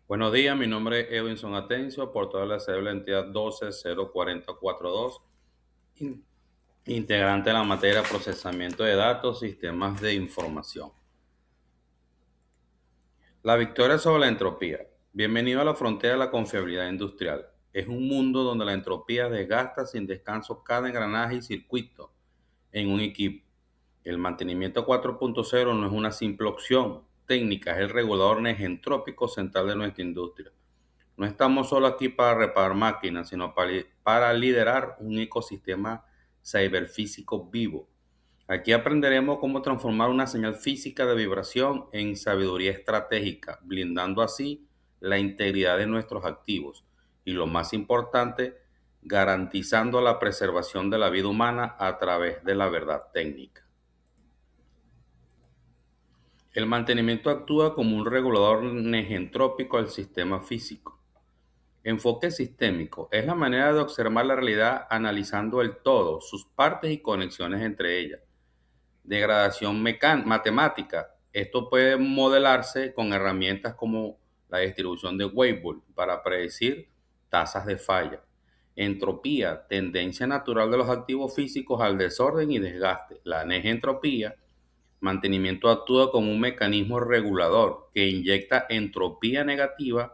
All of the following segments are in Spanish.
Buenos días, mi nombre es Edwinson Atencio, portador de la cédula de entidad 12040442, in- integrante de la materia de procesamiento de datos, sistemas de información. La victoria sobre la entropía. Bienvenido a la frontera de la confiabilidad industrial. Es un mundo donde la entropía desgasta sin descanso cada engranaje y circuito en un equipo. El mantenimiento 4.0 no es una simple opción técnica, es el regulador entrópico central de nuestra industria. No estamos solo aquí para reparar máquinas, sino para liderar un ecosistema ciberfísico vivo. Aquí aprenderemos cómo transformar una señal física de vibración en sabiduría estratégica, blindando así la integridad de nuestros activos y, lo más importante, garantizando la preservación de la vida humana a través de la verdad técnica. El mantenimiento actúa como un regulador negentrópico al sistema físico. Enfoque sistémico es la manera de observar la realidad analizando el todo, sus partes y conexiones entre ellas. Degradación matemática. Esto puede modelarse con herramientas como la distribución de Weibull para predecir tasas de falla. Entropía, tendencia natural de los activos físicos al desorden y desgaste. La negentropía, mantenimiento actúa como un mecanismo regulador que inyecta entropía negativa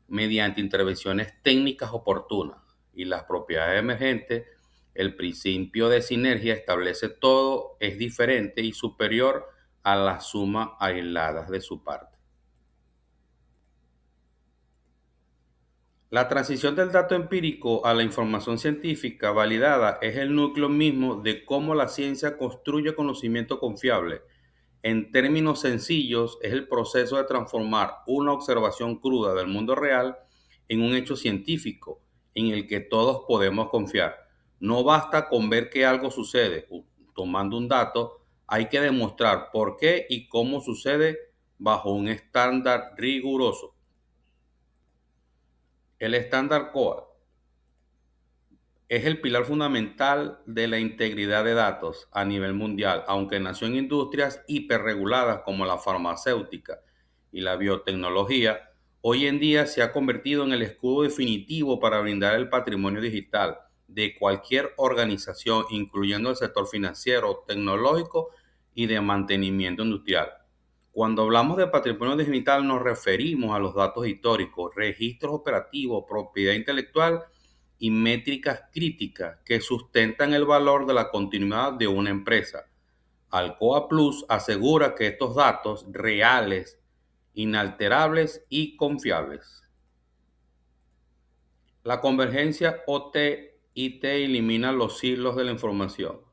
mediante intervenciones técnicas oportunas y las propiedades emergentes. El principio de sinergia establece todo es diferente y superior a la suma aisladas de su parte. La transición del dato empírico a la información científica validada es el núcleo mismo de cómo la ciencia construye conocimiento confiable. En términos sencillos, es el proceso de transformar una observación cruda del mundo real en un hecho científico en el que todos podemos confiar. No basta con ver que algo sucede. Tomando un dato, hay que demostrar por qué y cómo sucede bajo un estándar riguroso. El estándar COA es el pilar fundamental de la integridad de datos a nivel mundial, aunque nació en industrias hiperreguladas como la farmacéutica y la biotecnología. Hoy en día se ha convertido en el escudo definitivo para brindar el patrimonio digital de cualquier organización, incluyendo el sector financiero, tecnológico y de mantenimiento industrial. Cuando hablamos de patrimonio digital nos referimos a los datos históricos, registros operativos, propiedad intelectual y métricas críticas que sustentan el valor de la continuidad de una empresa. Alcoa Plus asegura que estos datos reales, inalterables y confiables. La convergencia OT-IT elimina los silos de la información.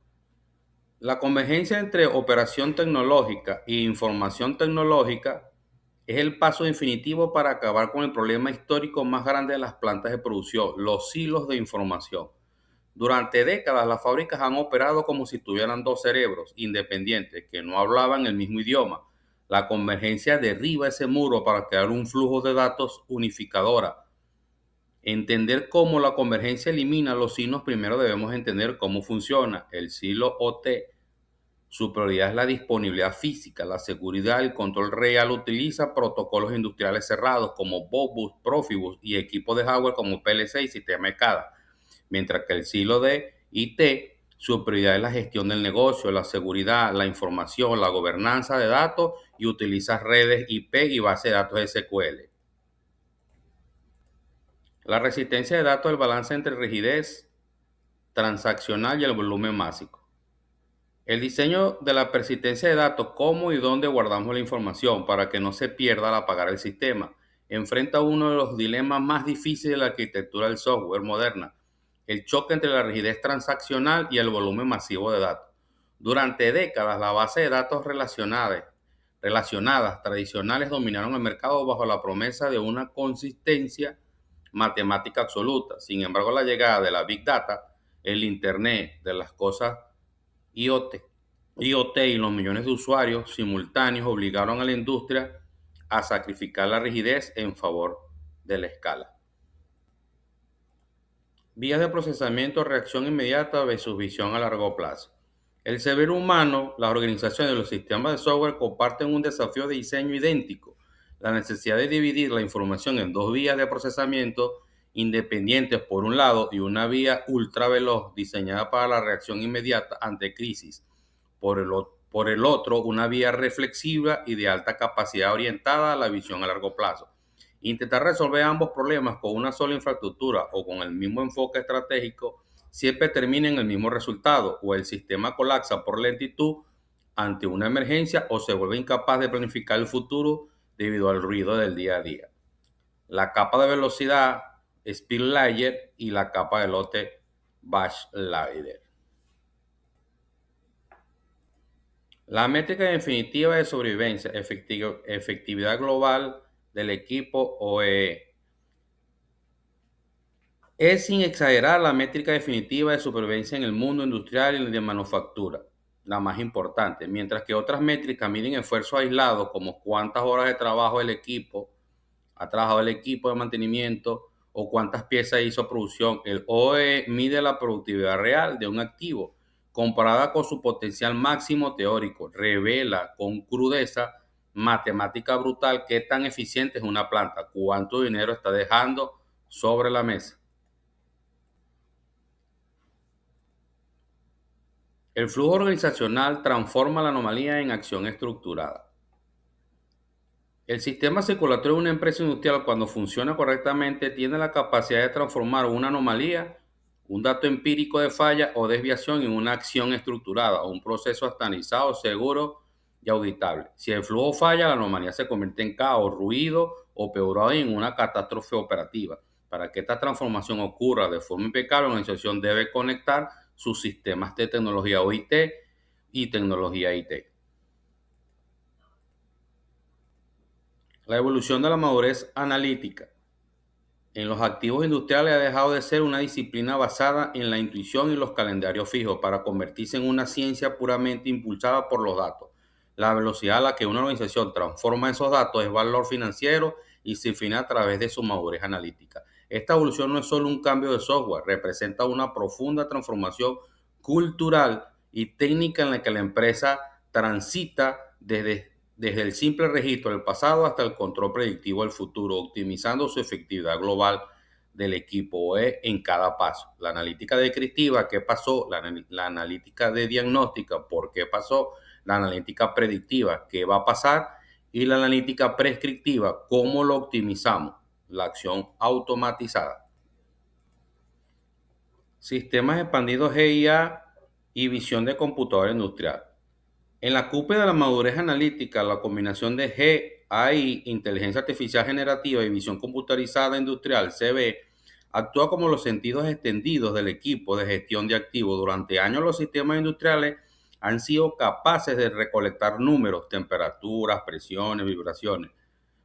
La convergencia entre operación tecnológica e información tecnológica es el paso definitivo para acabar con el problema histórico más grande de las plantas de producción, los silos de información. Durante décadas las fábricas han operado como si tuvieran dos cerebros independientes que no hablaban el mismo idioma. La convergencia derriba ese muro para crear un flujo de datos unificadora. Entender cómo la convergencia elimina los signos, primero debemos entender cómo funciona el silo OT. Su prioridad es la disponibilidad física, la seguridad, el control real. Utiliza protocolos industriales cerrados como Modbus, Profibus y equipos de hardware como PLC y sistema de CADA. Mientras que el silo de IT, su prioridad es la gestión del negocio, la seguridad, la información, la gobernanza de datos y utiliza redes IP y base de datos SQL. La resistencia de datos es el balance entre rigidez transaccional y el volumen másico. El diseño de la persistencia de datos, cómo y dónde guardamos la información para que no se pierda al apagar el sistema, enfrenta uno de los dilemas más difíciles de la arquitectura del software moderna, el choque entre la rigidez transaccional y el volumen masivo de datos. Durante décadas, la base de datos relacionadas tradicionales dominaron el mercado bajo la promesa de una consistencia matemática absoluta. Sin embargo, la llegada de la Big Data, el Internet de las cosas IoT, IoT y los millones de usuarios simultáneos obligaron a la industria a sacrificar la rigidez en favor de la escala. Vías de procesamiento, reacción inmediata versus visión a largo plazo. El cerebro humano, las organizaciones y los sistemas de software comparten un desafío de diseño idéntico. la necesidad de dividir la información en dos vías de procesamiento independientes por un lado y una vía ultraveloz diseñada para la reacción inmediata ante crisis por el otro, una vía reflexiva y de alta capacidad orientada a la visión a largo plazo. Intentar resolver ambos problemas con una sola infraestructura o con el mismo enfoque estratégico siempre termina en el mismo resultado: o el sistema colapsa por lentitud ante una emergencia o se vuelve incapaz de planificar el futuro debido al ruido del día a día. La capa de velocidad, speed layer, y la capa de lote, batch layer. La métrica definitiva de sobrevivencia, efectividad global del equipo OEE, es, sin exagerar, la métrica definitiva de supervivencia en el mundo industrial y de manufactura, la más importante, mientras que otras métricas miden esfuerzos aislados como cuántas horas de trabajo ha trabajado el equipo de mantenimiento o cuántas piezas hizo producción. El OEE mide la productividad real de un activo comparada con su potencial máximo teórico. Revela con crudeza matemática brutal qué tan eficiente es una planta, cuánto dinero está dejando sobre la mesa. El flujo organizacional transforma la anomalía en acción estructurada. El sistema circulatorio de una empresa industrial, cuando funciona correctamente, tiene la capacidad de transformar una anomalía, un dato empírico de falla o desviación, en una acción estructurada o un proceso estandarizado, seguro y auditable. Si el flujo falla, la anomalía se convierte en caos, ruido o peor aún, en una catástrofe operativa. Para que esta transformación ocurra de forma impecable, la organización debe conectar sus sistemas de tecnología OIT y tecnología IT. La evolución de la madurez analítica en los activos industriales ha dejado de ser una disciplina basada en la intuición y los calendarios fijos para convertirse en una ciencia puramente impulsada por los datos. La velocidad a la que una organización transforma esos datos es valor financiero y se define a través de su madurez analítica. Esta evolución no es solo un cambio de software, representa una profunda transformación cultural y técnica en la que la empresa transita desde el simple registro del pasado hasta el control predictivo del futuro, optimizando su efectividad global del equipo en cada paso. La analítica descriptiva, ¿qué pasó? La analítica de diagnóstica, ¿por qué pasó? La analítica predictiva, ¿qué va a pasar? Y la analítica prescriptiva, ¿cómo lo optimizamos? La acción automatizada. Sistemas expandidos GIA y visión de computadora industrial. En la cúpula de la madurez analítica, la combinación de G, AI, inteligencia artificial generativa y visión computarizada industrial, CB, actúa como los sentidos extendidos del equipo de gestión de activos. Durante años los sistemas industriales han sido capaces de recolectar números, temperaturas, presiones, vibraciones,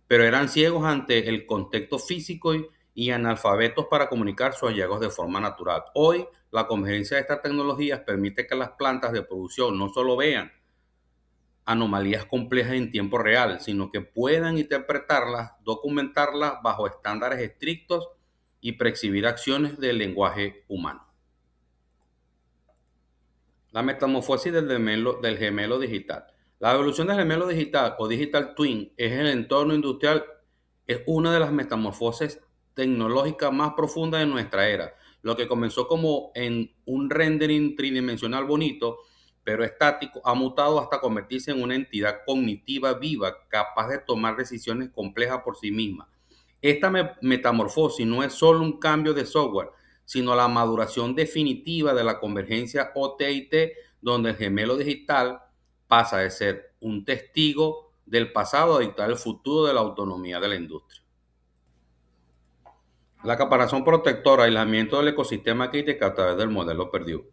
pero eran ciegos ante el contexto físico y analfabetos para comunicar sus hallazgos de forma natural. Hoy, la convergencia de estas tecnologías permite que las plantas de producción no solo vean anomalías complejas en tiempo real, sino que puedan interpretarlas, documentarlas bajo estándares estrictos y prescribir acciones del lenguaje humano. La metamorfosis del gemelo digital. La evolución del gemelo digital o digital twin es el entorno industrial, es una de las metamorfosis tecnológicas más profundas de nuestra era. Lo que comenzó como en un rendering tridimensional bonito, pero estático, ha mutado hasta convertirse en una entidad cognitiva viva, capaz de tomar decisiones complejas por sí misma. Esta metamorfosis no es solo un cambio de software, sino la maduración definitiva de la convergencia OT-IT, donde el gemelo digital pasa de ser un testigo del pasado a dictar el futuro de la autonomía de la industria. La caparación protectora, aislamiento del ecosistema crítico a través del modelo Purdue.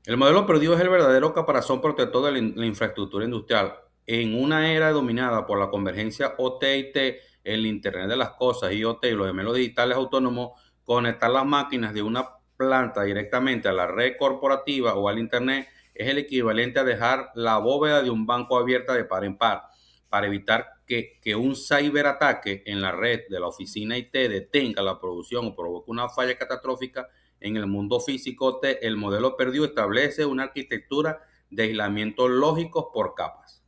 El modelo Purdue es el verdadero caparazón protector de la infraestructura industrial. En una era dominada por la convergencia OT-IT, el Internet de las Cosas, IoT, y los gemelos digitales autónomos, conectar las máquinas de una planta directamente a la red corporativa o al Internet es el equivalente a dejar la bóveda de un banco abierta de par en par, para evitar que un ciberataque en la red de la oficina IT detenga la producción o provoque una falla catastrófica. En el mundo físico, el modelo Purdue establece una arquitectura de aislamiento lógicos por capas.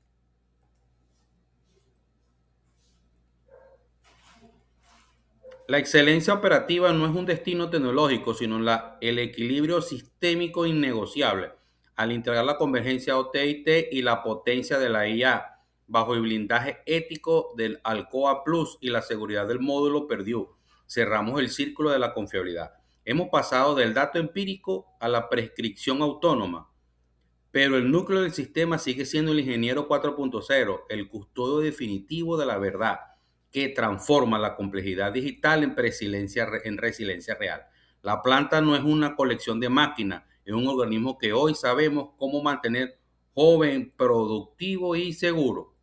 La excelencia operativa no es un destino tecnológico, sino el equilibrio sistémico innegociable. Al integrar la convergencia OT/IT y la potencia de la IA bajo el blindaje ético del Alcoa Plus y la seguridad del módulo Purdue, cerramos el círculo de la confiabilidad. Hemos pasado del dato empírico a la prescripción autónoma, pero el núcleo del sistema sigue siendo el ingeniero 4.0, el custodio definitivo de la verdad, que transforma la complejidad digital en resiliencia real. La planta no es una colección de máquinas, es un organismo que hoy sabemos cómo mantener joven, productivo y seguro.